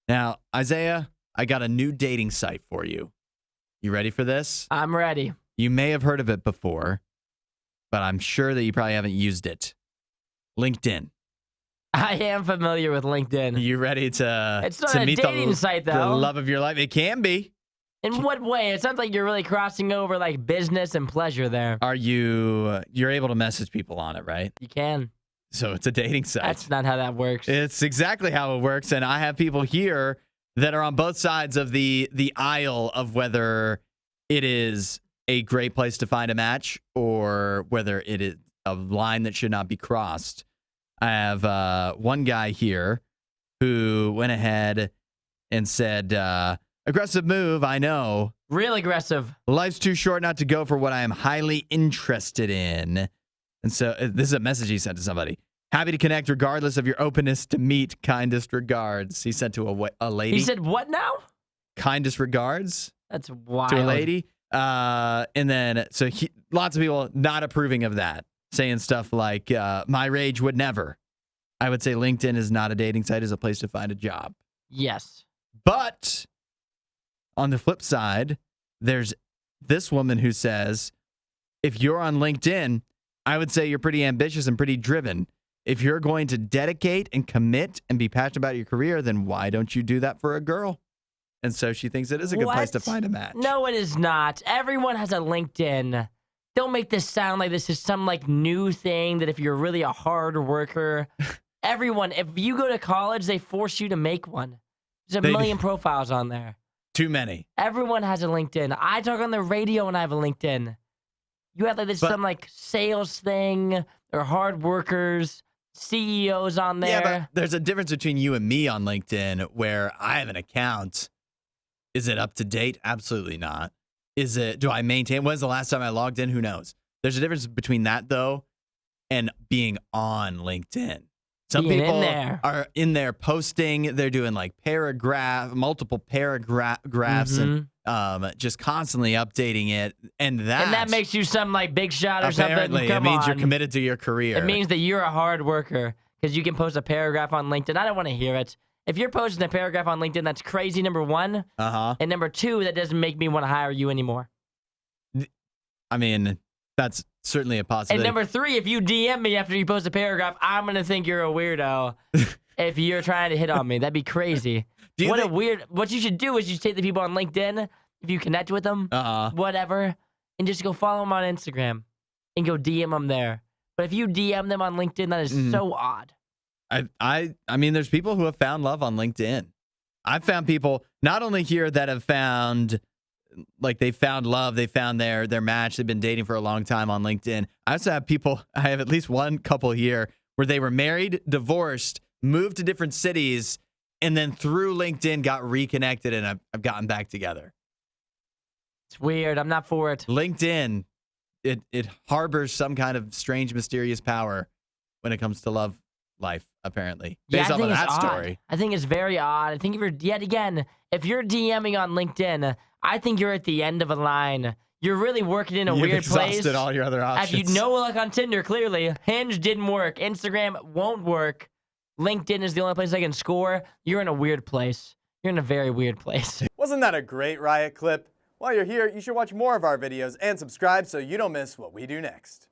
Now, Isaiah, I got a new dating site for you. You ready for this? I'm ready. You may have heard of it before, but I'm sure that you probably haven't used it. LinkedIn. I am familiar with LinkedIn. You ready to It's not a meet dating site, the though. love of your life? It can be. In what way? It sounds like you're really crossing over like business and pleasure there. You're able to message people on it, right? You can. So it's a dating site. That's not how that works. It's exactly how it works. And I have people here that are on both sides of the aisle of whether it is a great place to find a match or whether it is a line that should not be crossed. I have one guy here who went ahead and said, aggressive move, I know. Real aggressive. Life's too short not to go for what I am highly interested in. And so this is a message he sent to somebody. Happy to connect regardless of your openness to meet. Kindest regards. He sent to a lady. He said what now? Kindest regards. That's wild. To a lady. And then, so lots of people not approving of that. Saying stuff like, my rage would never. I would say LinkedIn is not a dating site. It's a place to find a job. Yes. But on the flip side, there's this woman who says, if you're on LinkedIn, I would say you're pretty ambitious and pretty driven. If you're going to dedicate and commit and be passionate about your career, then why don't you do that for a girl? And so she thinks it is a good place to find a match. No, it is not. Everyone has a LinkedIn. Don't make this sound like this is some like new thing that if you're really a hard worker, everyone, if you go to college, they force you to make one. There's a million profiles on there. Too many. Everyone has a LinkedIn. I talk on the radio and I have a LinkedIn. You have like this some like sales thing or hard workers, CEOs on there. Yeah, but there's a difference between you and me on LinkedIn where I have an account. Is it up to date? Absolutely not. Do I maintain? When's the last time I logged in? Who knows? There's a difference between that, though, and being on LinkedIn. Some people are in there posting. They're doing like multiple paragraphs, and just constantly updating it. And that makes you some like big shot or apparently, something. It means you're committed to your career. It means that you're a hard worker because you can post a paragraph on LinkedIn. I don't want to hear it. If you're posting a paragraph on LinkedIn, that's crazy, number one. And number two, that doesn't make me want to hire you anymore. I mean, that's certainly a possibility. And number three, if you DM me after you post a paragraph, I'm going to think you're a weirdo if you're trying to hit on me. That'd be crazy. What you should do is you should take the people on LinkedIn, if you connect with them, whatever, and just go follow them on Instagram and go DM them there. But if you DM them on LinkedIn, that is so odd. I mean, there's people who have found love on LinkedIn. I've found people not only here that have found, like they found love, they found their match, they've been dating for a long time on LinkedIn. I also have I have at least one couple here where they were married, divorced, moved to different cities, and then through LinkedIn got reconnected and I've gotten back together. It's weird. I'm not for it. LinkedIn, it harbors some kind of strange, mysterious power when it comes to love life, apparently. Based off of that story. I think it's very odd. I think if you're DMing on LinkedIn, I think you're at the end of a line. You're really working in a weird place. You've exhausted all your other options. If you no luck on Tinder, clearly. Hinge didn't work. Instagram won't work. LinkedIn is the only place I can score. You're in a weird place. You're in a very weird place. Wasn't that a great Riot clip? While you're here, you should watch more of our videos and subscribe so you don't miss what we do next.